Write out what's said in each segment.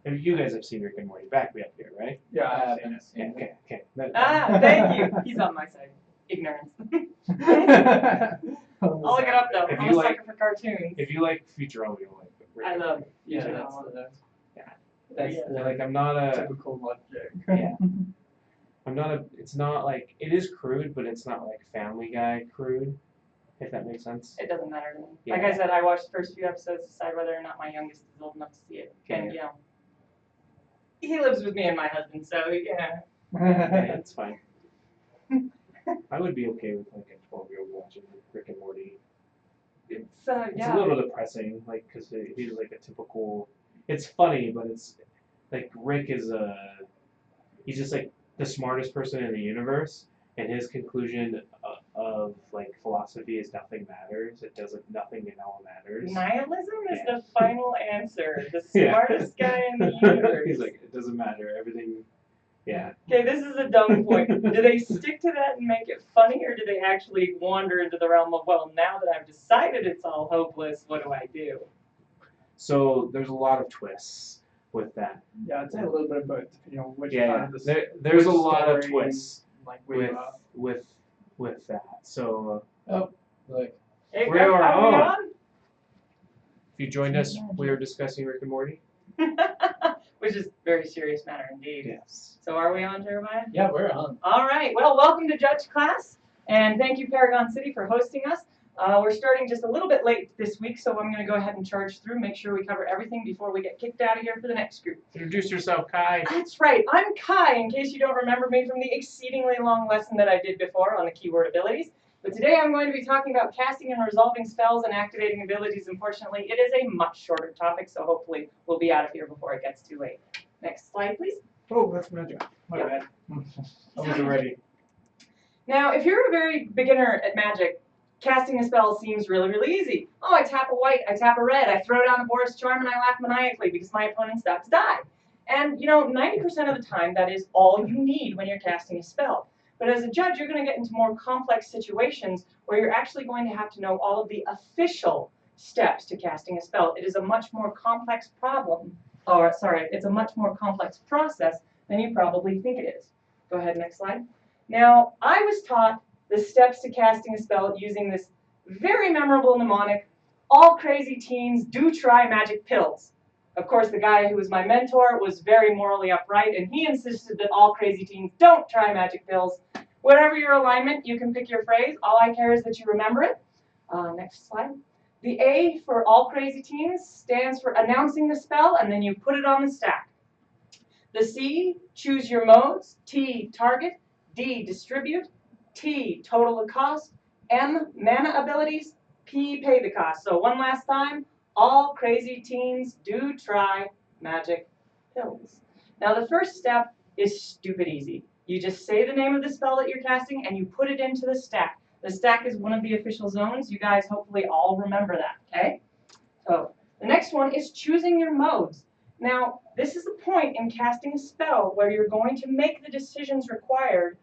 You guys have seen Rick and Morty back up here, right? Yeah, I haven't Yeah, seen it. okay. Thank you. He's on my side. Ignorance. I'll look it up though. If I'm you a like- sucker for cartoons. If you like Futurama, you'll like Rick. I love Yeah, Futurama. that's Yeah. the Like I'm not a. typical logic. Yeah. I'm not a. It's not like it is crude, but it's not like Family Guy crude. If that makes sense. It doesn't matter to me. Yeah. Like I said, I watched the first few episodes to decide whether or not my youngest is old enough to see it. And you know, he lives with me and my husband, so yeah. Yeah, it's fine. I would be okay with like a 12-year-old watching Rick and Morty. It's It's yeah. a little depressing, like because he's like a typical. It's funny, but it's like Rick is he's just like the smartest person in the universe, and his conclusion of like philosophy is nothing matters. It doesn't. Nothing at all matters. Nihilism is Yeah. the final answer. The Yeah. smartest guy in the universe. He's like, it doesn't matter. Everything. Yeah. Okay, this is a dumb point. Do they stick to that and make it funny, or do they actually wander into the realm of, well, now that I've decided it's all hopeless, what do I do? So there's a lot of twists with that. Yeah, I'd say a little bit about depending on which Yeah. part of the There's a which lot of story, twists like with that. So Oh, look. Hey, We are are we on. if you joined us, we are discussing Rick and Morty. on? Which is a very serious matter indeed. Yes. So are we on, Jeremiah? Yeah, we're on. All right. Well, welcome to Judge Class, and thank you, Paragon City, for hosting us. We're starting just a little bit late this week, so I'm going to go ahead and charge through, make sure we cover everything before we get kicked out of here for the next group. Introduce yourself, Kai. That's right. I'm Kai, in case you don't remember me from the exceedingly long lesson that I did before on the keyword abilities. But today I'm going to be talking about casting and resolving spells and activating abilities. Unfortunately, it is a much shorter topic, so hopefully we'll be out of here before it gets too late. Next slide, please. Oh, that's magic. My Yeah. bad. I wasn't ready. Now, if you're a very beginner at Magic, casting a spell seems really, really easy. Oh, I tap a white, I tap a red, I throw down a Boris Charm, and I laugh maniacally because my opponent's about to die. And, you know, 90% of the time, that is all you need when you're casting a spell. But as a judge, you're going to get into more complex situations where you're actually going to have to know all of the official steps to casting a spell. It is a much more complex problem, or sorry, it's a much more complex process than you probably think it is. Go ahead, next slide. Now, I was taught the steps to casting a spell using this very memorable mnemonic, all crazy teens do try magic pills. Of course, the guy who was my mentor was very morally upright, and he insisted that all crazy teens don't try magic pills. Whatever your alignment, you can pick your phrase. All I care is that you remember it. Next slide. The A for all crazy teens stands for announcing the spell, and then you put it on the stack. The C, choose your modes. T, target. D, distribute. T, total the cost. M, mana abilities. P, pay the cost. So one last time. All crazy teens do try magic pills. Now the first step is stupid easy. You just say the name of the spell that you're casting and you put it into the stack. The stack is one of the official zones. You guys hopefully all remember that, okay? So the next one is choosing your modes. Now this is the point in casting a spell where you're going to make the decisions required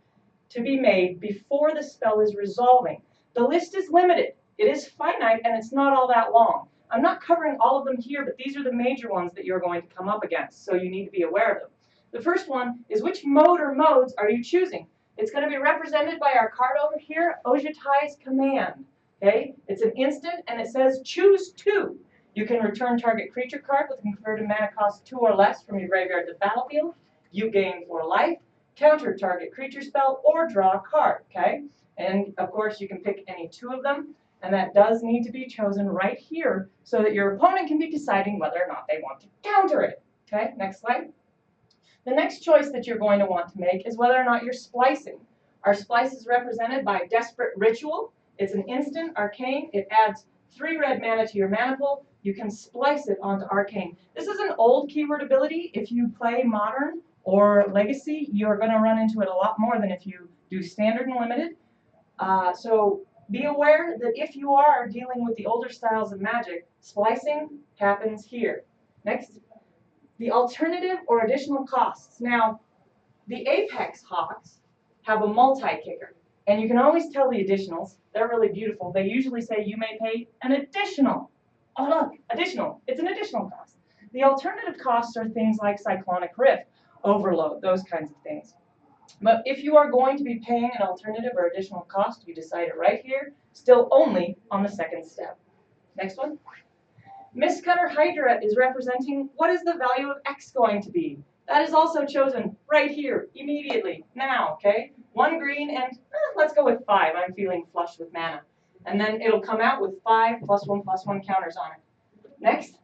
to be made before the spell is resolving. The list is limited. It is finite and it's not all that long. I'm not covering all of them here, but these are the major ones that you're going to come up against, so you need to be aware of them. The first one is which mode or modes are you choosing? It's going to be represented by our card over here, Ojutai's Command. Okay? It's an instant, and it says choose two. You can return target creature card with a converted mana cost 2 or less from your graveyard to the battlefield. You gain 4 life, counter target creature spell, or draw a card. Okay? And of course, you can pick any 2 of them. And that does need to be chosen right here so that your opponent can be deciding whether or not they want to counter it. Okay, next slide. The next choice that you're going to want to make is whether or not you're splicing. Our splice is represented by Desperate Ritual. It's an instant arcane. It adds 3 red mana to your mana pool. You can splice it onto arcane. This is an old keyword ability. If you play Modern or Legacy, you're going to run into it a lot more than if you do Standard and Limited. So be aware that if you are dealing with the older styles of Magic, splicing happens here. Next, the alternative or additional costs. Now, the Apex Hawks have a multi-kicker, and you can always tell the additionals. They're really beautiful. They usually say you may pay an additional. Oh, look, additional. It's an additional cost. The alternative costs are things like cyclonic rift, overload, those kinds of things. But if you are going to be paying an alternative or additional cost, you decide it right here, still only on the second step. Next one. Miscutter Hydra is representing what is the value of X going to be. That is also chosen right here, immediately, now, okay? 1 green and let's go with 5. I'm feeling flush with mana. And then it'll come out with 5 +1/+1 counters on it. Next,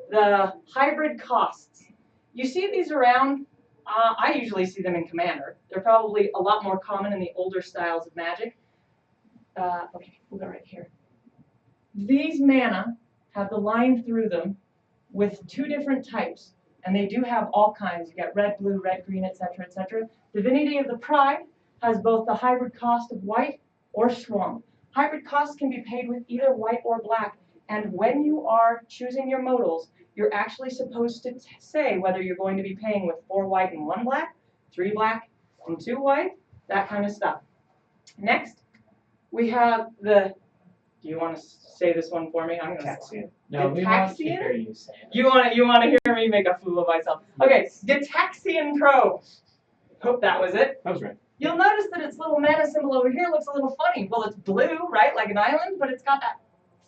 the hybrid costs. You see these around. I usually see them in Commander. They're probably a lot more common in the older styles of Magic. Okay, we'll go right here. These mana have the line through them with 2 different types, and they do have all kinds. You get red, blue, red, green, etc., etc. Divinity of the Pride has both the hybrid cost of white or swamp. Hybrid costs can be paid with either white or black, and when you are choosing your modals, you're actually supposed to say whether you're going to be paying with 4 white and 1 black, 3 black and 2 white, that kind of stuff. Next, we have the, do you want to say this one for me? I'm going to Gitaxian. No, we want to hear you say it. You want to hear me make a fool of myself. Okay, Gitaxian Pro. Hope that was it. That was right. You'll notice that its little mana symbol over here looks a little funny. Well, it's blue, right, like an island, but it's got that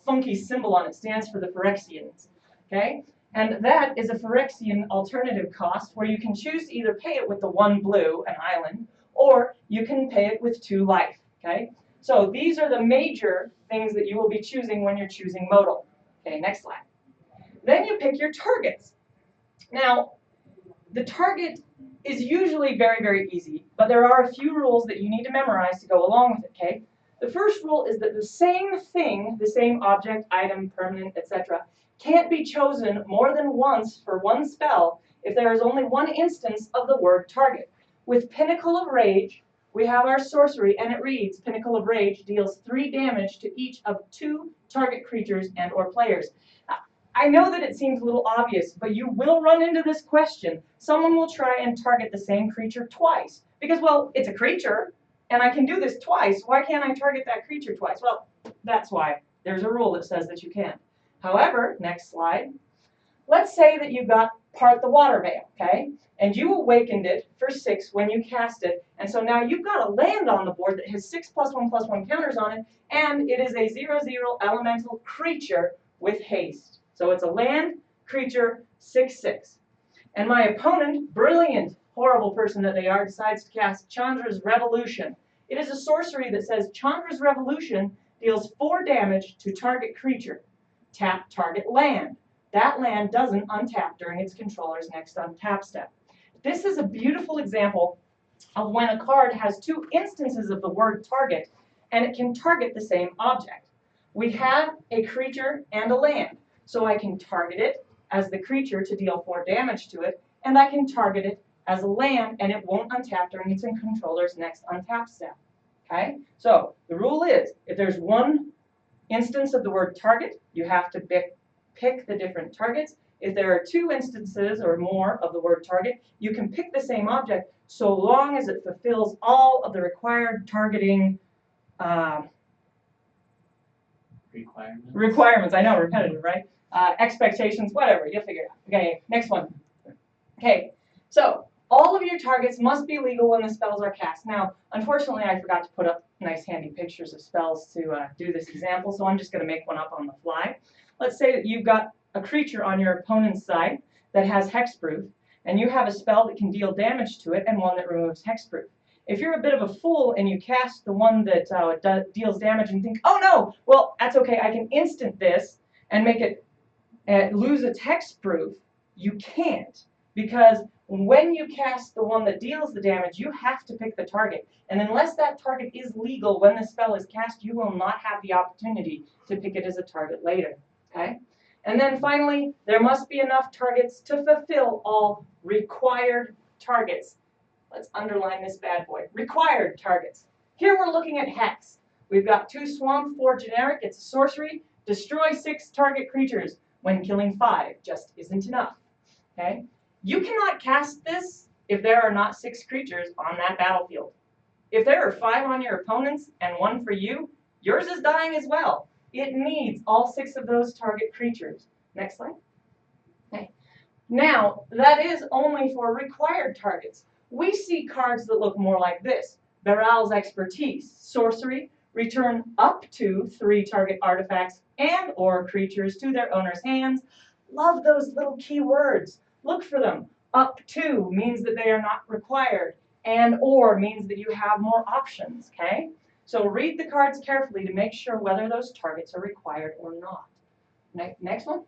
funky symbol on it. It stands for the Phyrexians, okay? And that is a Phyrexian alternative cost where you can choose to either pay it with the 1 blue, an island, or you can pay it with 2 life, okay? So these are the major things that you will be choosing when you're choosing modal. Okay, next slide. Then you pick your targets. Now, the target is usually very, very easy, but there are a few rules that you need to memorize to go along with it, okay? The first rule is that the same thing, the same object, item, permanent, etc., can't be chosen more than once for one spell if there is only one instance of the word target. With Pinnacle of Rage, we have our sorcery, and it reads, Pinnacle of Rage deals 3 damage to each of 2 target creatures and or players. I know that it seems a little obvious, but you will run into this question. Someone will try and target the same creature twice. Because, well, it's a creature, and I can do this twice. Why can't I target that creature twice? Well, that's why. There's a rule that says that you can. However, next slide. Let's say that you got Part the Water Veil, okay? And you awakened it for 6 when you cast it. And so now you've got a land on the board that has 6 +1/+1 counters on it, and it is a 0/0 elemental creature with haste. So it's a land, creature, 6/6. And my opponent, brilliant, horrible person that they are, decides to cast Chandra's Revolution. It is a sorcery that says Chandra's Revolution deals 4 damage to target creature. Tap target land. That land doesn't untap during its controller's next untap step. This is a beautiful example of when a card has 2 instances of the word target, and it can target the same object. We have a creature and a land. So I can target it as the creature to deal 4 damage to it, and I can target it as a land, and it won't untap during its controller's next untap step. Okay? So the rule is, if there's one instance of the word target, you have to pick the different targets. If there are 2 instances or more of the word target, you can pick the same object so long as it fulfills all of the required targeting requirements. I know, repetitive, right? Expectations, whatever, you'll figure it out. Okay, next one. Okay, so all of your targets must be legal when the spells are cast. Now, unfortunately, I forgot to put up nice handy pictures of spells to do this example, so I'm just going to make one up on the fly. Let's say that you've got a creature on your opponent's side that has hexproof, and you have a spell that can deal damage to it and one that removes hexproof. If you're a bit of a fool and you cast the one that deals damage and think, oh no, well, that's okay, I can instant this and make it lose its hexproof, you can't. Because when you cast the one that deals the damage, you have to pick the target. And unless that target is legal when the spell is cast, you will not have the opportunity to pick it as a target later. Okay? And then finally, there must be enough targets to fulfill all required targets. Let's underline this bad boy. Required targets. Here we're looking at Hex. We've got 2 Swamp, 4 Generic. It's a sorcery. Destroy 6 target creatures. When killing 5 just isn't enough. Okay? You cannot cast this if there are not 6 creatures on that battlefield. If there are 5 on your opponent's and 1 for you, yours is dying as well. It needs all 6 of those target creatures. Next slide. Okay. Now, that is only for required targets. We see cards that look more like this. Baral's Expertise, Sorcery, return up to 3 target artifacts and or creatures to their owner's hands. Love those little key words. Look for them. Up to means that they are not required, and or means that you have more options, okay? So read the cards carefully to make sure whether those targets are required or not. Next one.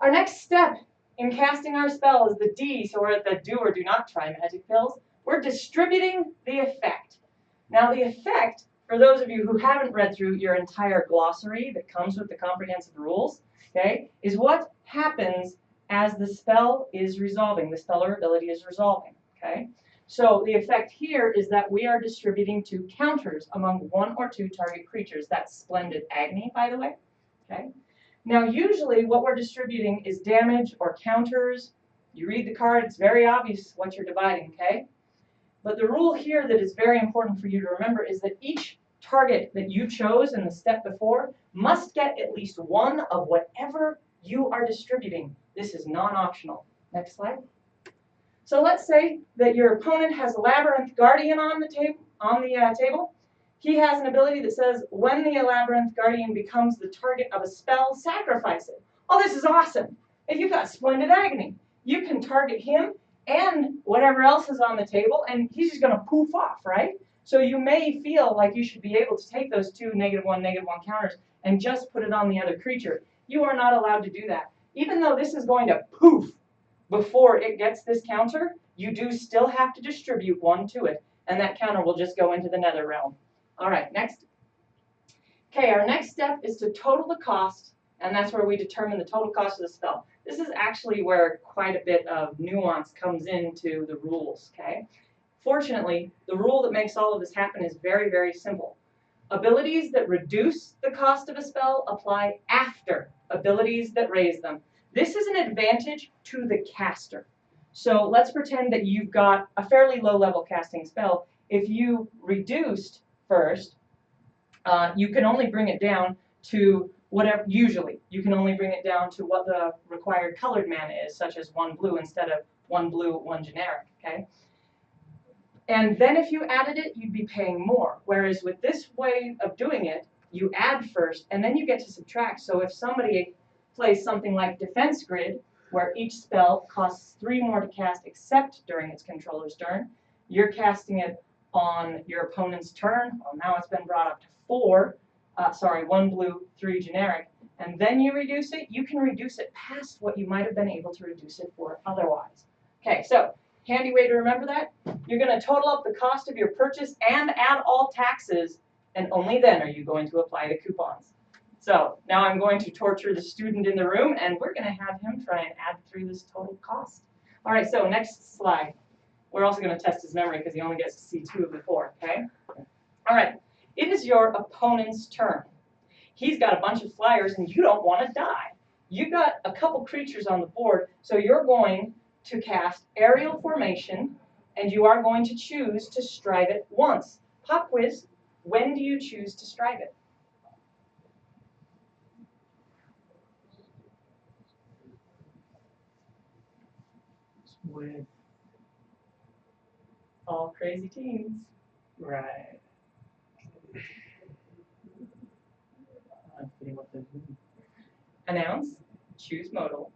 Our next step in casting our spell is the D, so we're at the do or do not try magic pills. We're distributing the effect. Now the effect, for those of you who haven't read through your entire glossary that comes with the comprehensive rules, okay, is what happens as the spell is resolving, the spell or ability is resolving, okay? So the effect here is that we are distributing 2 counters among 1 or 2 target creatures. That's Splendid Agony, by the way, okay? Now, usually what we're distributing is damage or counters. You read the card, it's very obvious what you're dividing, okay? But the rule here that is very important for you to remember is that each target that you chose in the step before must get at least 1 of whatever you are distributing. This is non-optional. Next slide. So let's say that your opponent has a Labyrinth Guardian on the table. He has an ability that says, when the Labyrinth Guardian becomes the target of a spell, sacrifice it. Oh, this is awesome. If you've got Splendid Agony, you can target him and whatever else is on the table, and he's just going to poof off, right? So you may feel like you should be able to take those 2 -1/-1 counters and just put it on the other creature. You are not allowed to do that. Even though this is going to poof before it gets this counter, you do still have to distribute 1 to it, and that counter will just go into the nether realm. All right, next. Okay, our next step is to total the cost, and that's where we determine the total cost of the spell. This is actually where quite a bit of nuance comes into the rules, okay? Fortunately, the rule that makes all of this happen is very, very simple. Abilities that reduce the cost of a spell apply after abilities that raise them. This is an advantage to the caster. So let's pretend that you've got a fairly low-level casting spell. If you reduced first, you can only bring it down to whatever, usually, you can only bring it down to what the required colored mana is, such as 1 blue instead of 1 blue, 1 generic, okay? And then if you added it, you'd be paying more. Whereas with this way of doing it, you add first, and then you get to subtract. So if somebody plays something like Defense Grid, where each spell costs 3 more to cast except during its controller's turn, you're casting it on your opponent's turn. Well, now it's been brought up to 4. 1 blue, 3 generic. And then you reduce it. You can reduce it past what you might have been able to reduce it for otherwise. Okay, so handy way to remember that. You're going to total up the cost of your purchase and add all taxes, and only then are you going to apply the coupons. So now I'm going to torture the student in the room, and we're going to have him try and add through this total cost. All right, so next slide. We're also going to test his memory because he only gets to see 2 of the 4, okay? All right, it is your opponent's turn. He's got a bunch of flyers, and you don't want to die. You've got a couple creatures on the board, so you're going to cast Aerial Formation, and you are going to choose to strive it once. Pop quiz, when do you choose to strive it? With All crazy teens. right. I'm thinking what this means. Announce, choose modal,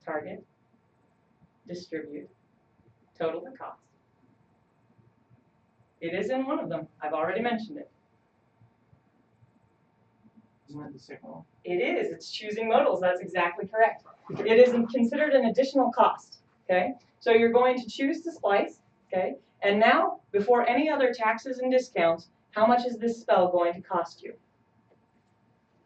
target, distribute, total the cost. It is in one of them. I've already mentioned it. Isn't that the second one? It is. It's choosing modals. That's exactly correct. It is considered an additional cost. Okay? So you're going to choose to splice. Okay? And now, before any other taxes and discounts, how much is this spell going to cost you?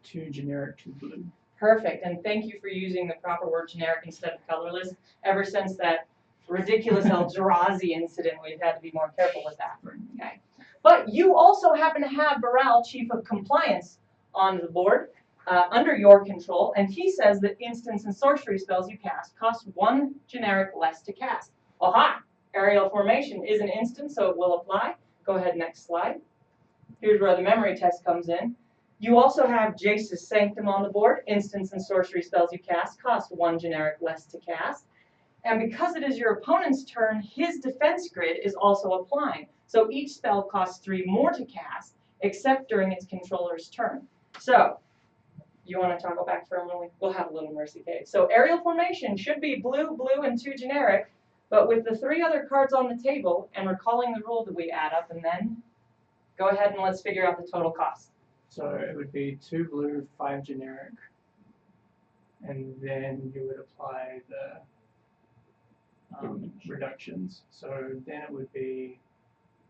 2 generic, 2 blue. Perfect. And thank you for using the proper word generic instead of colorless. Ever since that ridiculous Eldrazi incident, we've had to be more careful with that. Okay? But you also happen to have Baral, Chief of Compliance, on the board under your control, and he says that instance and sorcery spells you cast cost 1 generic less to cast. Aha! Aerial Formation is an instant, so it will apply. Go ahead, next slide. Here's where the memory test comes in. You also have Jace's Sanctum on the board. Instants and sorcery spells you cast cost 1 generic less to cast. And because it is your opponent's turn, his defense grid is also applying. So each spell costs 3 more to cast, except during its controller's turn. So, you want to toggle back for a moment? We'll have a little mercy cave. So aerial formation should be blue, blue, and 2 generic, but with the 3 other cards on the table, and recalling the rule that we add up, and then go ahead and let's figure out the total cost. So it would be 2 blue, 5 generic, and then you would apply the reductions. So then it would be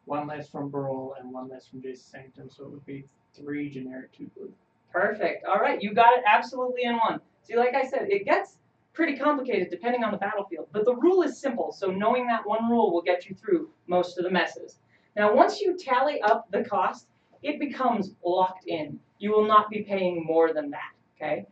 1 less from Brawl and 1 less from Jace's Sanctum, so it would be 3 generic, 2 blue. Perfect. All right, you got it absolutely in one. See, like I said, it gets pretty complicated depending on the battlefield, but the rule is simple, so knowing that one rule will get you through most of the messes. Now, once you tally up the cost, it becomes locked in. You will not be paying more than that, okay?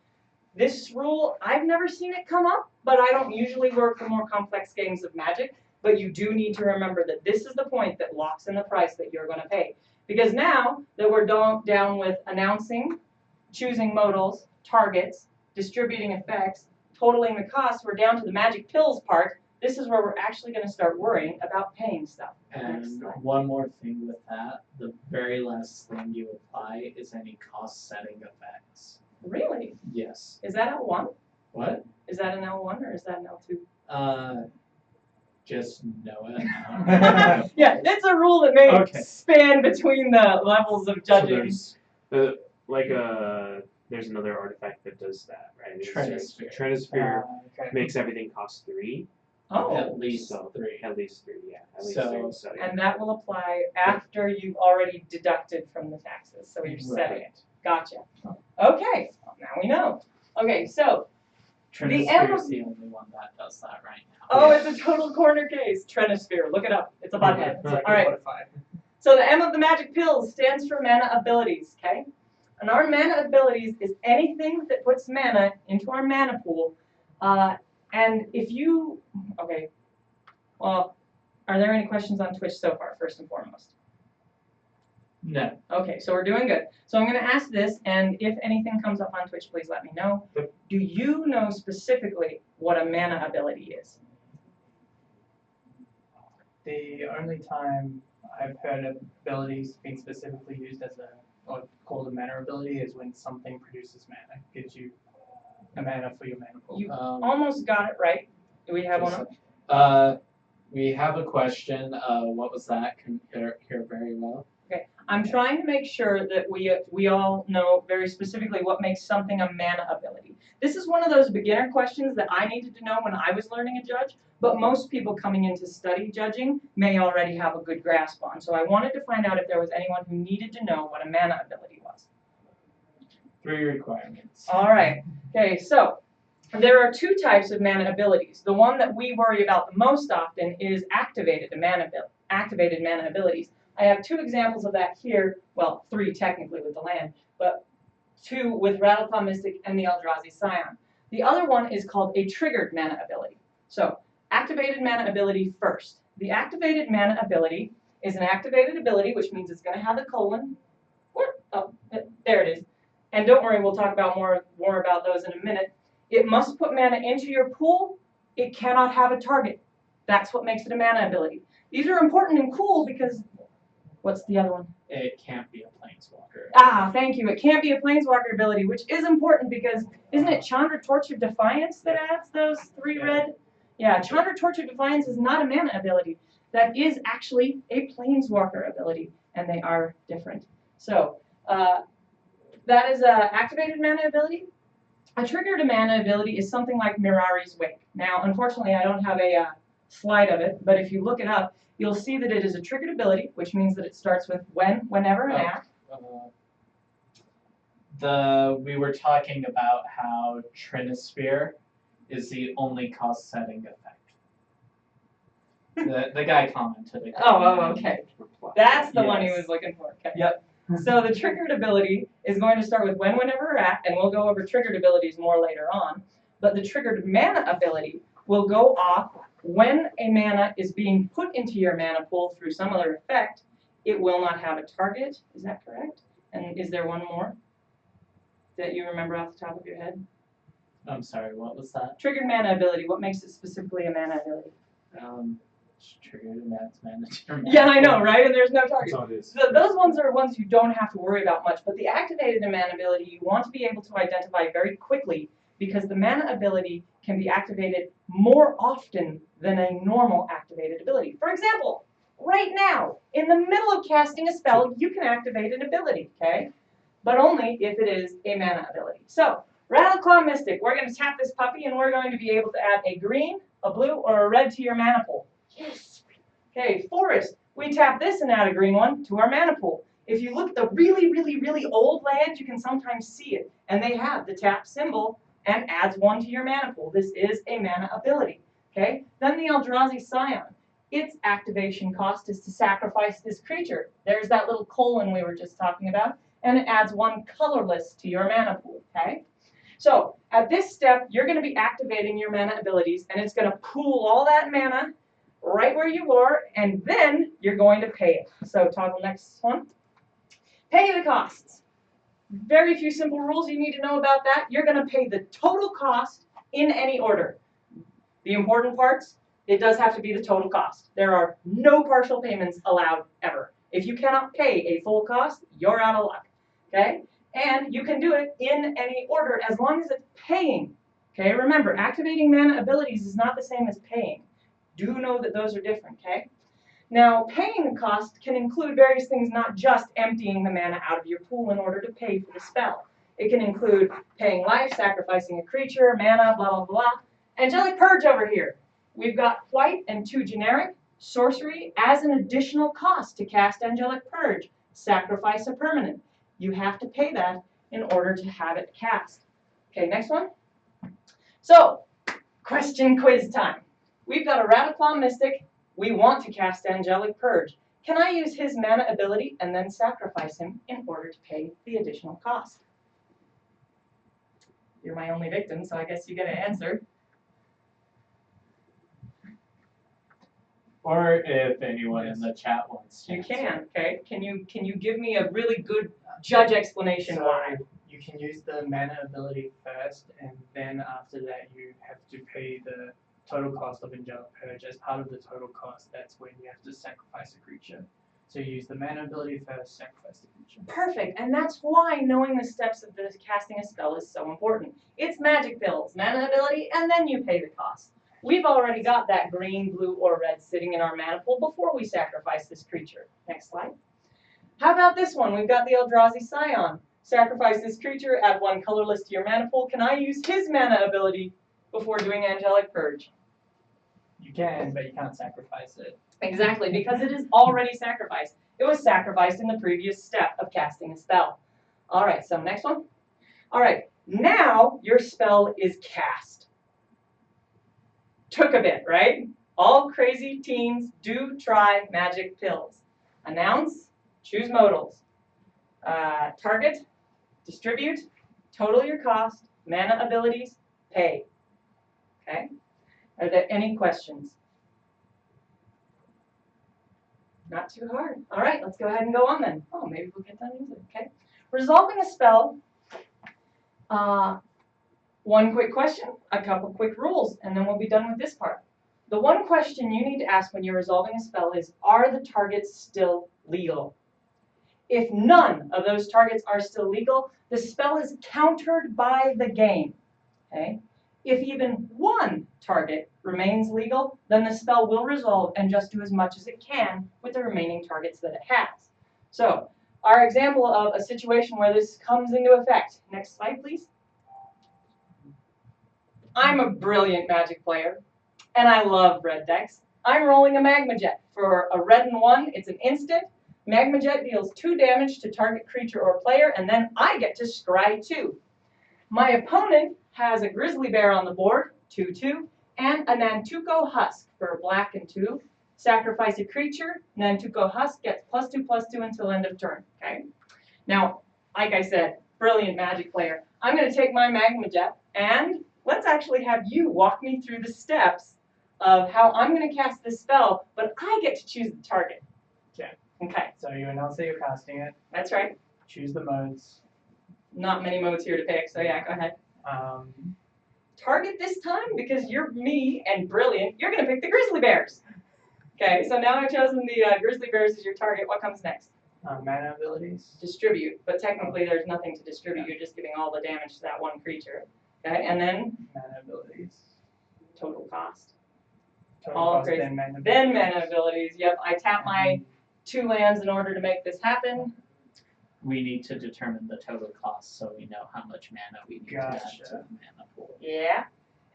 This rule, I've never seen it come up, but I don't usually work the more complex games of Magic, but you do need to remember that this is the point that locks in the price that you're going to pay. Because now that we're down with announcing, choosing modals, targets, distributing effects, totaling the costs, we're down to the magic pills part. This is where we're actually going to start worrying about paying stuff. And one more thing with that, the very last thing you apply is any cost setting effects. Really? Yes. Is that L1? What? Is that an L1 or is that an L2? Just know it. Yeah, it's a rule that may Okay. span between the levels of So judging. there's another artifact that does that, right? Trinisphere. Trinisphere Okay. makes everything cost 3. Oh, At least So 3. At least 3, yeah. At least So- 3. So, yeah. and that will apply after you've already deducted from the taxes. So you're setting it. Gotcha. Okay, well, now we know. Okay, so, Trinisphere is the only one that does that right now. oh, it's a total corner case. Trinisphere, look it up. It's a butthead. It's like All right. modified. So the M of the magic pills stands for mana abilities, okay? And our mana abilities is anything that puts mana into our mana pool. And if you, okay, well, are there any questions on Twitch so far, first and foremost? No. Okay, so we're doing good. So I'm going to ask this, and if anything comes up on Twitch, please let me know. Yep. Do you know specifically what a mana ability is? The only time I've heard of abilities being specifically used as or called a mana ability is when something produces mana, gives you a mana for your mana pool. You almost got it right. Do we have one? We have a question. What was that? Can hear very well. I'm trying to make sure that we all know very specifically what makes something a mana ability. This is one of those beginner questions that I needed to know when I was learning a judge, but most people coming in to study judging may already have a good grasp on. So I wanted to find out if there was anyone who needed to know what a mana ability was. 3 requirements. All right. Okay, so there are 2 types of mana abilities. The one that we worry about the most often is activated mana abilities. I have 2 examples of that here. Well, 3 technically with the land, but 2 with Rattleclaw Mystic and the Eldrazi Scion. The other one is called a triggered mana ability. So, activated mana ability first. The activated mana ability is an activated ability, which means it's going to have a colon. Oh, there it is. And don't worry, we'll talk about more about those in a minute. It must put mana into your pool. It cannot have a target. That's what makes it a mana ability. These are important and cool because, what's the other one? It can't be a planeswalker. Ah, thank you. It can't be a planeswalker ability, which is important because isn't it Chandra Torch of Defiance that adds those 3 red? Yeah, Chandra Torch of Defiance is not a mana ability. That is actually a planeswalker ability, and they are different. So, that is a activated mana ability. A triggered mana ability is something like Mirari's Wake. Now, unfortunately, I don't have a slide of it, but if you look it up, you'll see that it is a triggered ability, which means that it starts with when, whenever, and at. We were talking about how Trinisphere is the only cost setting effect. The guy commented it. Oh, okay. That's the one he Yes. was looking for. Okay. Yep. So the triggered ability is going to start with when, whenever, or at, and we'll go over triggered abilities more later on. But the triggered mana ability will go off when a mana is being put into your mana pool through some other effect. It will not have a target. Is that correct? And is there one more? that you remember off the top of your head? I'm sorry, what was that? Triggered mana ability. What makes it specifically a mana ability? Triggered advanced manager. Yeah, I know, right? And there's no target. That's all it is. Those ones are ones you don't have to worry about much, but the activated mana ability you want to be able to identify very quickly because the mana ability can be activated more often than a normal activated ability. For example, right now, in the middle of casting a spell, you can activate an ability, okay? But only if it is a mana ability. So, Rattleclaw Mystic, we're going to tap this puppy and we're going to be able to add a green, a blue, or a red to your mana pool. Yes. Okay, Forest, we tap this and add a green one to our mana pool. If you look at the really, really, really old lands, you can sometimes see it. And they have the tap symbol and adds one to your mana pool. This is a mana ability. Okay, then the Eldrazi Scion. Its activation cost is to sacrifice this creature. There's that little colon we were just talking about. And it adds one colorless to your mana pool. Okay? So at this step, you're going to be activating your mana abilities, and it's going to pool all that mana right where you are, and then you're going to pay it. So toggle next one. Pay the costs. Very few simple rules you need to know about that. You're going to pay the total cost in any order. The important parts, it does have to be the total cost. There are no partial payments allowed ever. If you cannot pay a full cost, you're out of luck. Okay? And you can do it in any order as long as it's paying. Okay? Remember, activating mana abilities is not the same as paying. Do know that those are different, okay? Now, paying the cost can include various things, not just emptying the mana out of your pool in order to pay for the spell. It can include paying life, sacrificing a creature, mana, blah, blah, blah. Angelic Purge over here. We've got white and 2 generic, sorcery as an additional cost to cast Angelic Purge, sacrifice a permanent. You have to pay that in order to have it cast. Okay, next one. So, question quiz time. We've got a Rattleclaw Mystic. We want to cast Angelic Purge. Can I use his mana ability and then sacrifice him in order to pay the additional cost? You're my only victim, so I guess you get to answer. Or if anyone in the chat wants to. You can, okay? Can you give me a really good judge explanation why? You can use the mana ability first, and then after that you have to pay the total cost of Angelic Purge. As part of the total cost, that's when you have to sacrifice a creature. So you use the mana ability first, sacrifice the creature. Perfect, and that's why knowing the steps of the casting a spell is so important. It's magic pills, mana ability, and then you pay the cost. We've already got that green, blue, or red sitting in our mana pool before we sacrifice this creature. Next slide. How about this one? We've got the Eldrazi Scion. Sacrifice this creature, add 1 colorless to your mana pool. Can I use his mana ability before doing Angelic Purge? You can, but you can't sacrifice it. Exactly, because it is already sacrificed. It was sacrificed in the previous step of casting a spell. All right, so next one. All right, now your spell is cast. Took a bit, right? All crazy teens do try magic pills. Announce, choose modals. Target, distribute, total your cost, mana abilities, pay. Okay? Are there any questions? Not too hard. All right, let's go ahead and go on then. Oh, maybe we'll get done easily. Okay. Resolving a spell. One quick question, a couple quick rules, and then we'll be done with this part. The one question you need to ask when you're resolving a spell is, are the targets still legal? If none of those targets are still legal, the spell is countered by the game. Okay? If even one target remains legal, then the spell will resolve and just do as much as it can with the remaining targets that it has. So, our example of a situation where this comes into effect. Next slide, please. I'm a brilliant Magic player, and I love red decks. I'm rolling a Magma Jet. For a red and 1, it's an instant. Magma Jet deals 2 damage to target creature or player, and then I get to scry 2. My opponent has a Grizzly Bear on the board, 2/2, and a Nantuko Husk for black and 2. Sacrifice a creature, Nantuko Husk gets +2/+2 until end of turn. Okay. Now, like I said, brilliant Magic player. I'm going to take my Magma Jet, and let's actually have you walk me through the steps of how I'm going to cast this spell, but I get to choose the target. Okay. Okay. So you announce that you're casting it. That's right. Choose the modes. Not many modes here to pick, so yeah, go ahead. Target this time, because you're me and brilliant, you're going to pick the grizzly bears. Okay, so now I've chosen the grizzly bears as your target. What comes next? Mana abilities. Distribute, but technically there's nothing to distribute. You're just giving all the damage to that one creature. Okay, and then Mana abilities. total cost. Total All cost, crazy. then mana Then abilities. mana abilities. Yep, I tap my 2 lands in order to make this happen. We need to determine the total cost so we know how much mana we need to add to Gotcha. the mana pool. Yeah,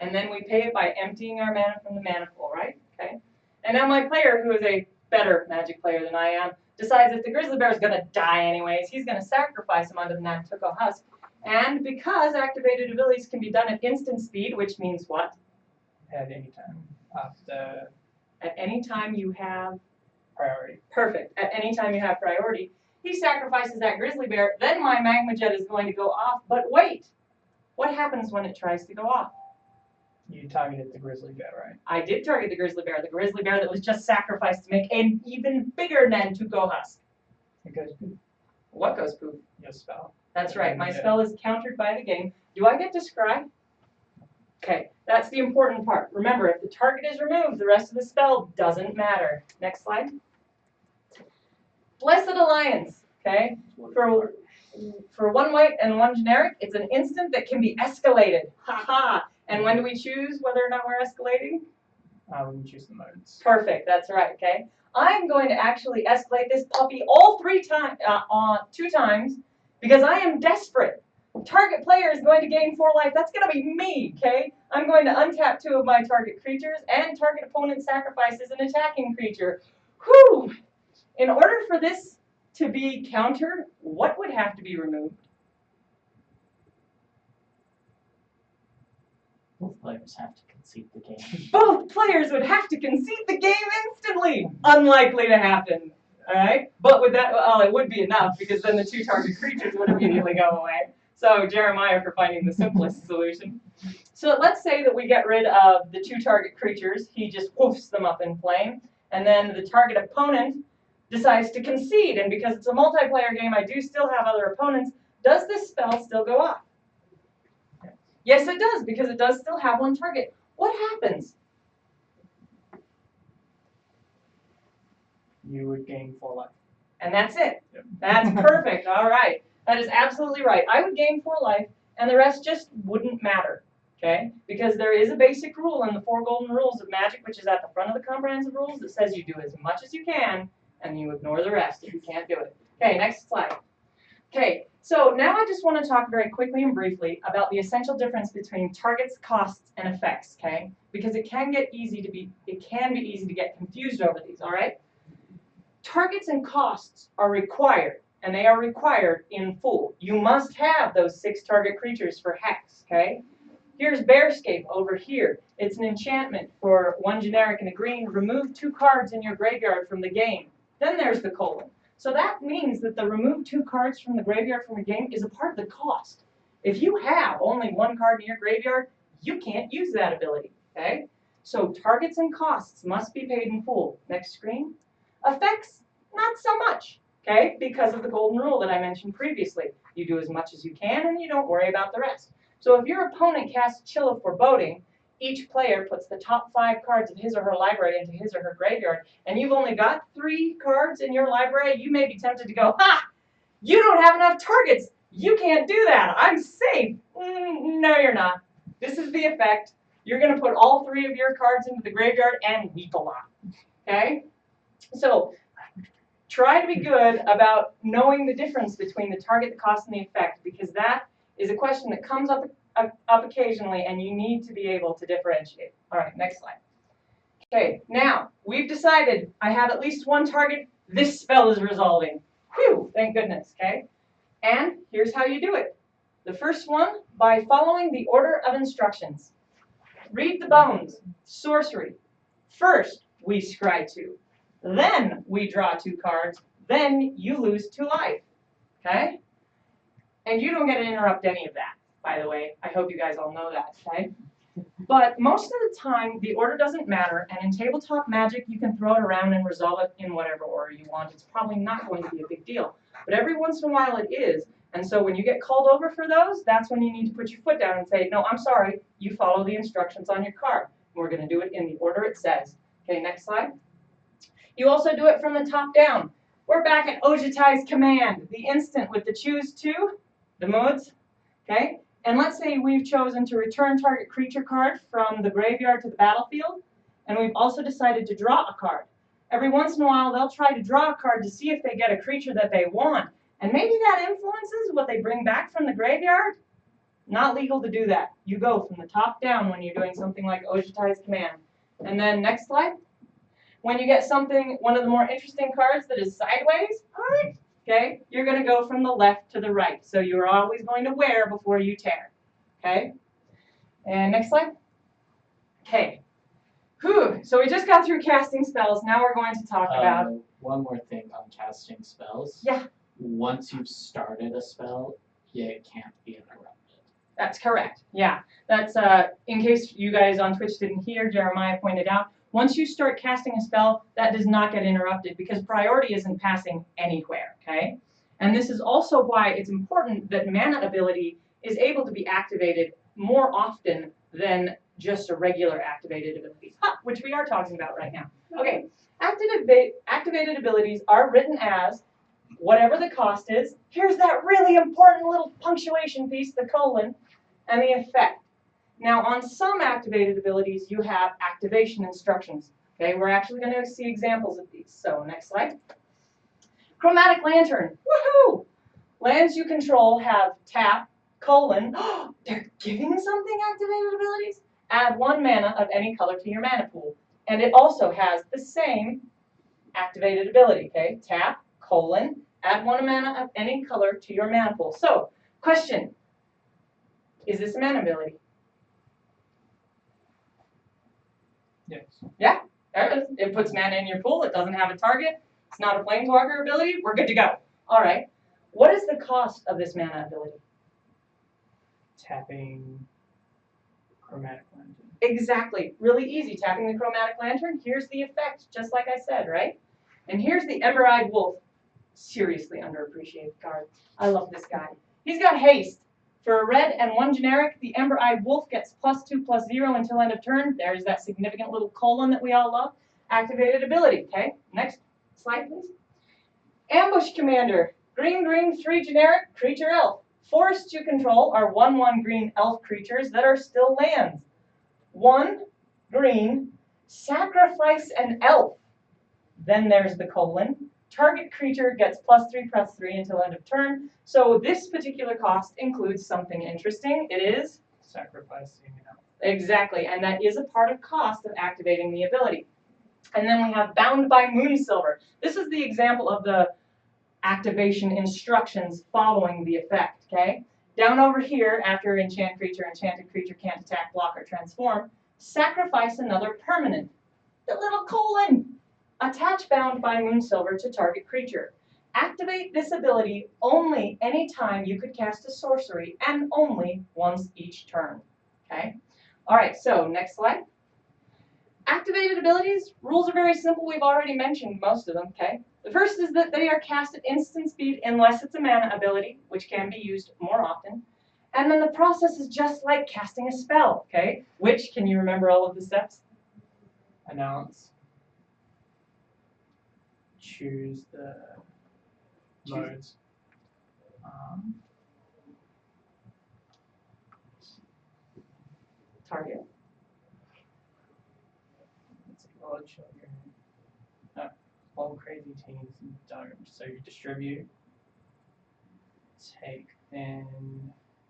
and then we pay it by emptying our mana from the mana pool, right? Okay. And now my player, who is a better Magic player than I am, decides that the grizzly bear is going to die anyways. He's going to sacrifice him under the Nantuko Husk. And because activated abilities can be done at instant speed, which means what? At any time after At any time you have priority. perfect. At any time you have priority, he sacrifices that grizzly bear. Then my magma jet is going to go off. But wait, what happens when it tries to go off? You targeted the grizzly bear, right? I did target the grizzly bear that was just sacrificed to make an even bigger Nantuko Husk. It goes poof, What goes poof? your spell. That's right. My Yeah. spell is countered by the game. Do I get to scry? Okay, that's the important part. Remember, if the target is removed, the rest of the spell doesn't matter. Next slide. Blessed Alliance. Okay, for 1 white and 1 generic, it's an instant that can be escalated. Haha. And when do we choose whether or not we're escalating? When you choose the modes. Perfect. That's right. Okay. I'm going to actually escalate this puppy all 2 times because I am desperate. Target player is going to gain 4 life. That's going to be me, okay? I'm going to untap 2 of my target creatures, and target opponent sacrifices an attacking creature. Whew! In order for this to be countered, what would have to be removed? Both players have to concede the game. Both players would have to concede the game instantly. Unlikely to happen, all right? But with that, well, it would be enough because then the 2 target creatures would immediately go away. So Jeremiah for finding the simplest solution. So let's say that we get rid of the 2 target creatures. He just woofs them up in flame. And then the target opponent decides to concede. And because it's a multiplayer game, I do still have other opponents. Does this spell still go off? Yes, it does, because it does still have 1 target. What happens? You would gain 4 life. And that's it. Yep. That's perfect. All right. That is absolutely right. I would gain 4 life, and the rest just wouldn't matter, okay? Because there is a basic rule in the 4 golden rules of Magic, which is at the front of the comprehensive rules, that says you do as much as you can, and you ignore the rest if you can't do it. Okay, next slide. Okay, so now I just want to talk very quickly and briefly about the essential difference between targets, costs, and effects, okay? Because it can be easy to get confused over these, all right? Targets and costs are required, and they are required in full. You must have those 6 target creatures for Hex, okay? Here's Bearscape over here. It's an enchantment for 1 generic and a green. Remove 2 cards in your graveyard from the game. Then there's the colon. So that means that the remove 2 cards from the graveyard from the game is a part of the cost. If you have only 1 card in your graveyard, you can't use that ability, okay? So targets and costs must be paid in full. Next screen. Effects, not so much, okay? Because of the golden rule that I mentioned previously. You do as much as you can and you don't worry about the rest. So if your opponent casts Chill of Foreboding, each player puts the top 5 cards of his or her library into his or her graveyard, and you've only got 3 cards in your library, you may be tempted to go, ha! You don't have enough targets! You can't do that! I'm safe! No, you're not. This is the effect. You're going to put all 3 of your cards into the graveyard and weep a lot, okay? So try to be good about knowing the difference between the target, the cost, and the effect, because that is a question that comes up occasionally, and you need to be able to differentiate. All right, next slide. Okay, now we've decided I have at least 1 target. This spell is resolving. Whew, thank goodness, okay? And here's how you do it. The first one, by following the order of instructions. Read the bones, sorcery. First, we scry 2. Then we draw 2 cards. Then you lose 2 life, okay? And you don't get to interrupt any of that, by the way. I hope you guys all know that, okay? But most of the time, the order doesn't matter, and in tabletop Magic, you can throw it around and resolve it in whatever order you want. It's probably not going to be a big deal. But every once in a while it is, And so when you get called over for those, that's when you need to put your foot down and say, no, I'm sorry, you follow the instructions on your card. We're going to do it in the order it says. Okay, next slide. You also do it from the top down. We're back at Ojitai's command, the instant with the choose to, the modes, okay? And let's say we've chosen to return target creature card from the graveyard to the battlefield, and we've also decided to draw a card. Every once in a while, they'll try to draw a card to see if they get a creature that they want, and maybe that influences what they bring back from the graveyard. Not legal to do that. You go from the top down when you're doing something like Ojitai's command. And then next slide. When you get something, one of the more interesting cards that is sideways, okay, you're going to go from the left to the right. So you're always going to wear before you tear, okay? And next slide. Okay. Whew. So we just got through casting spells. Now we're going to talk about... One more thing on casting spells. Yeah. Once you've started a spell, it can't be interrupted. That's correct. Yeah. That's, in case you guys on Twitch didn't hear, Jeremiah pointed out, once you start casting a spell, that does not get interrupted because priority isn't passing anywhere, okay? And this is also why it's important that mana ability is able to be activated more often than just a regular activated ability, which we are talking about right now. Okay, activated abilities are written as whatever the cost is. Here's that really important little punctuation piece, the colon, and the effect. Now, on some activated abilities, you have activation instructions. Okay, we're actually going to see examples of these. So, next slide. Chromatic Lantern. Woohoo! Lands you control have tap, colon. They're giving something activated abilities? Add 1 mana of any color to your mana pool. And it also has the same activated ability. Okay, tap, colon, add 1 mana of any color to your mana pool. So, question. Is this a mana ability? Yes. Yeah, there it is. It puts mana in your pool. It doesn't have a target. It's not a planeswalker ability. We're good to go. All right. What is the cost of this mana ability? Tapping Chromatic Lantern. Exactly. Really easy. Tapping the Chromatic Lantern. Here's the effect, just like I said, right? And here's the Ember-Eyed Wolf. Seriously underappreciated card. I love this guy. He's got haste. For a red and 1 generic, the Ember-Eyed Wolf gets +2/+0 until end of turn. There's that significant little colon that we all love. Activated ability, okay? Next slide, please. Ambush Commander. Green, 3 generic, creature elf. Forests you control are 1/1 green elf creatures that are still lands. 1 green, sacrifice an elf. Then there's the colon. Target creature gets +3/+3 until end of turn. So this particular cost includes something interesting. It is Sacrificing an elf. exactly, and that is a part of cost of activating the ability. And then we have Bound by Moonsilver. This is the example of the activation instructions following the effect, okay? Down over here, after enchanted creature can't attack, block, or transform, sacrifice another permanent. The little colon. Attach Bound by Moonsilver to target creature. Activate this ability only anytime you could cast a sorcery and only once each turn. Okay? All right, so next slide. Activated abilities, rules are very simple. We've already mentioned most of them, okay? The first is that they are cast at instant speed unless it's a mana ability, which can be used more often. And then the process is just like casting a spell, okay? Which, can you remember all of the steps? Announce. Choose the modes. Target. Let's see, all children. No, all crazy teens don't. So you distribute. Take, then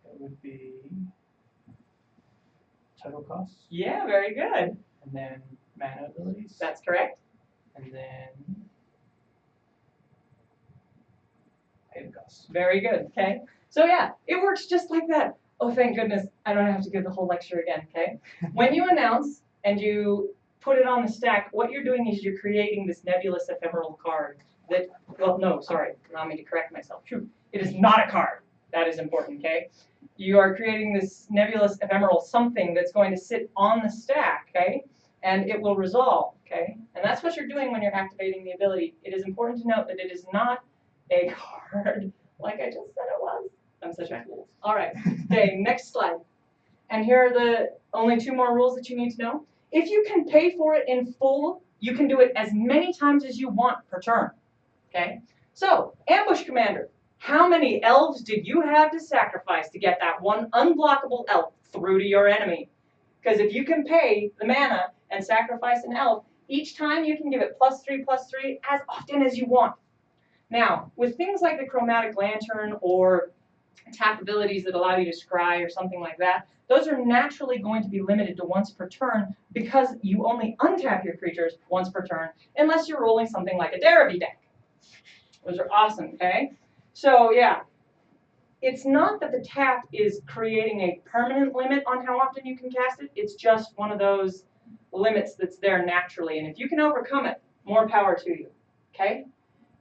it would be total cost. Yeah, very good. And then mana abilities. That's correct. And then pay the cost. Very good, okay? So yeah, it works just like that. Oh, thank goodness, I don't have to give the whole lecture again, okay? When you announce and you put it on the stack, what you're doing is you're creating this nebulous ephemeral card that, well, no, sorry, allow me to correct myself. True, it is not a card. That is important, okay? You are creating this nebulous ephemeral something that's going to sit on the stack, okay? And it will resolve, okay? And that's what you're doing when you're activating the ability. It is important to note that it is not a card like I just said it was. I'm such a Okay. fool. All right. Okay, next slide. And here are the only 2 more rules that you need to know. If you can pay for it in full, you can do it as many times as you want per turn. Okay? So, ambush commander, how many elves did you have to sacrifice to get that one unblockable elf through to your enemy? Because if you can pay the mana and sacrifice an elf, each time you can give it +3/+3 as often as you want. Now, with things like the Chromatic Lantern or tap abilities that allow you to scry or something like that, those are naturally going to be limited to once per turn because you only untap your creatures once per turn unless you're rolling something like a Darabi deck. Those are awesome, okay? So yeah, it's not that the tap is creating a permanent limit on how often you can cast it, it's just one of those limits that's there naturally, and if you can overcome it, more power to you, okay?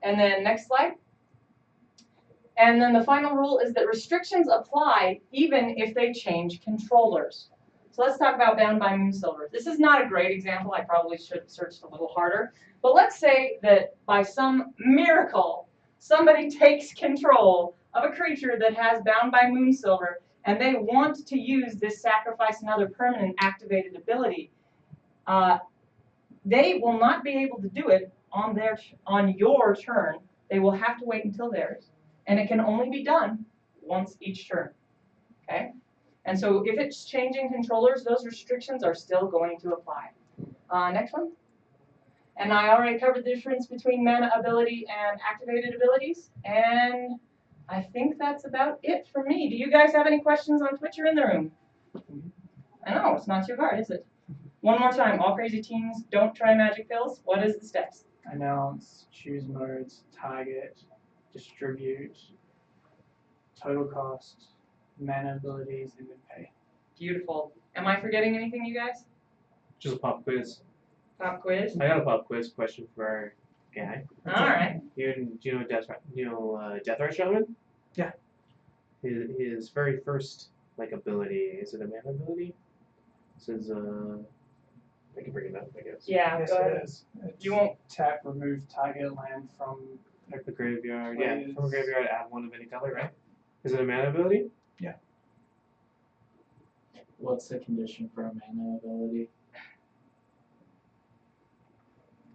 And then next slide. And then the final rule is that restrictions apply even if they change controllers. So let's talk about Bound by Moonsilver. This is not a great example, I probably should have searched a little harder, but let's say that by some miracle, somebody takes control of a creature that has Bound by Moonsilver and they want to use this Sacrifice Another Permanent activated ability. They will not be able to do it on your turn. They will have to wait until theirs. And it can only be done once each turn, okay? And so if it's changing controllers, those restrictions are still going to apply. Next one. And I already covered the difference between mana ability and activated abilities. And I think that's about it for me. Do you guys have any questions on Twitch or in the room? I know, it's not too hard, is it? One more time, all crazy teens, don't try magic pills. What is the steps? Announce, choose modes, target, distribute, total cost, mana abilities, and then pay. Beautiful. Am I forgetting anything, you guys? Just a pop quiz. Pop quiz? I got a pop quiz question for our guy. All right. Do you know Deathrise Shaman? Yeah. His very first ability, is it a mana ability? It says I can bring it up, I guess. Yeah, Yes, go it ahead. is. It's You won't. tap, remove target land from The graveyard, Players. yeah. From a graveyard, add one of any color, right? Is it a mana ability? What's the condition for a mana ability?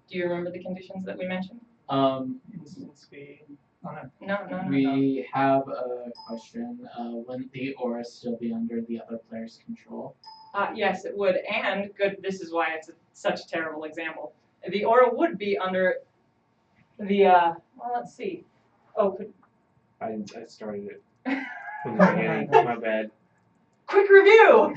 Do you remember the conditions that we mentioned? instant speed. Oh no. No. We have a question. Wouldn't the aura still be under the other player's control? Yes, it would. And good. This is why it's such a terrible example. The aura would be under the. Well, let's see. Oh, I started it from the beginning. My bad. quick review.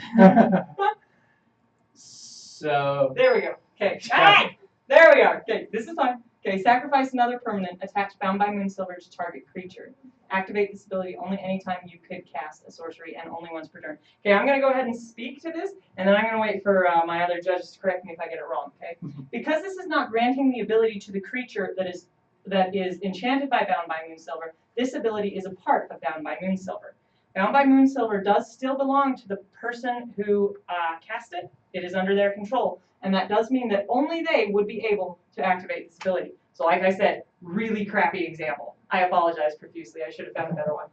So There we go. Okay. Ah! There we are. Okay, this is fine. Okay, sacrifice another permanent, attach Bound by Moonsilver to target creature. Activate this ability only anytime you could cast a sorcery and only once per turn. Okay, I'm going to go ahead and speak to this, and then I'm going to wait for my other judges to correct me if I get it wrong, okay? Because this is not granting the ability to the creature that is enchanted by Bound by Moonsilver, this ability is a part of Bound by Moonsilver. Bound by Moonsilver does still belong to the person who cast it. It is under their control. And that does mean that only they would be able to activate this ability. So like I said, really crappy example. I apologize profusely. I should have found a better one.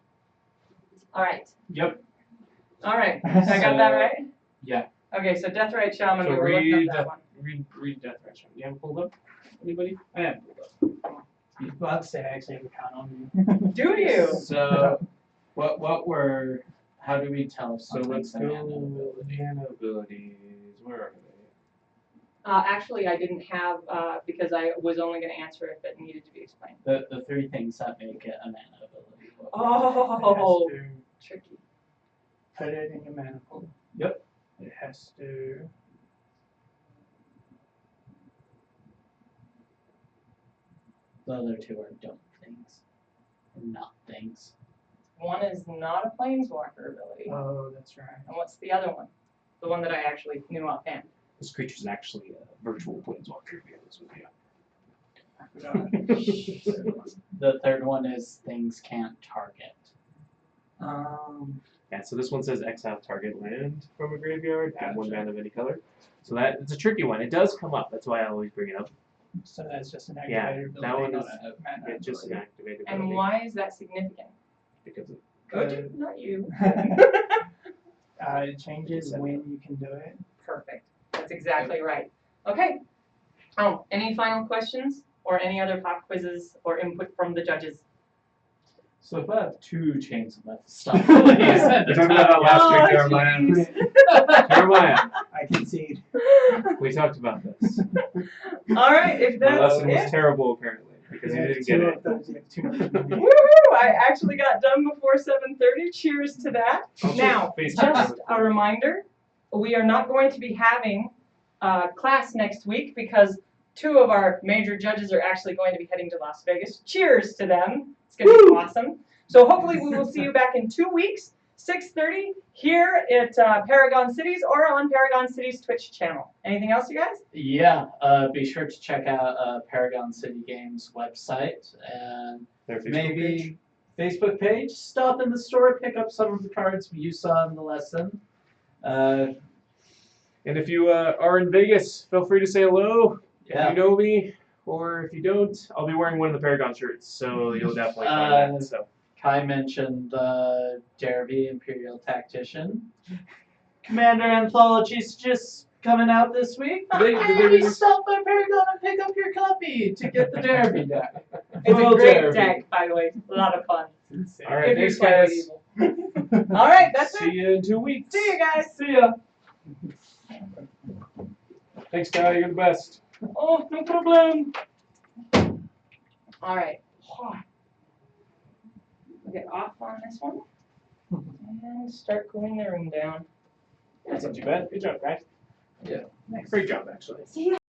All right. Yep. All right. I got that right? yeah. Okay, so Deathrite Shaman, So we were looking read up that one. read Deathrise Shaman. You have it pulled up? Anybody? I have it pulled up. Well, I'd say I actually have a count on you. Do you? So how do we tell if So let's something's a go mana ability? mana abilities. Where are they? Actually, I didn't have, because I was only going to answer if it needed to be explained. The three things that make it a mana ability. Oh, It has to tricky. put it in your mana pool. Yep. It has to The other two are don't things. Or not things. One is not a Planeswalker ability. Oh, that's right. And what's the other one? The one that I actually knew offhand. This creature's actually a virtual planeswalker, to be honest with you. I forgot. The third one is things can't target. Yeah, so this one says exile target land from a graveyard, add one mana of any color. So that it's a tricky one. It does come up. That's why I always bring it up. So that's just an Yeah, activated that ability, one not is- a mana It's just an ability. activated And ability why is that significant? because Go to, not you. It changes when you can do it. Perfect. That's exactly right. Okay. Oh, any final questions or any other pop quizzes or input from the judges? So if I have 2 chains of left stuff, We talked about that last week, Jeremiah. jeez. Jeremiah, I concede. we talked about this. All right, if My that's lesson was it. terrible apparently because you didn't get it. Those, you have 2 of them. Woohoo! I actually got done before 7:30. Cheers to that. I'll check Now, Facebook just comment. a reminder, we are not going to be having class next week because 2 of our major judges are actually going to be heading to Las Vegas. Cheers to them. It's going to be awesome. So hopefully we will see you back in 2 weeks, 6:30, here at Paragon Cities or on Paragon Cities Twitch channel. Anything else, you guys? yeah, be sure to check out Paragon City Games website and Their Facebook maybe Facebook page. Stop in the store, pick up some of the cards you saw in the lesson. And if you are in Vegas, feel free to say hello. Yeah. If you know me, or if you don't, I'll be wearing one of the Paragon shirts, so you'll definitely find that. So. Kai mentioned Derby, Imperial Tactician. Commander Anthology's just coming out this week. Did they Maybe release- stop by Paragon and pick up your copy to get the Derby deck. It's Well, a great Derby. deck, by the way. A lot of fun. All right, If you're thanks, playing guys. evil. All right, that's See it. you in 2 weeks. See you guys. See ya. Thanks, Kyle. You're the best. Oh, no problem. All right. We'll get off on this one and start cooling the room down. That's not too bad. Good job, guys. Yeah. Great job, actually. See you.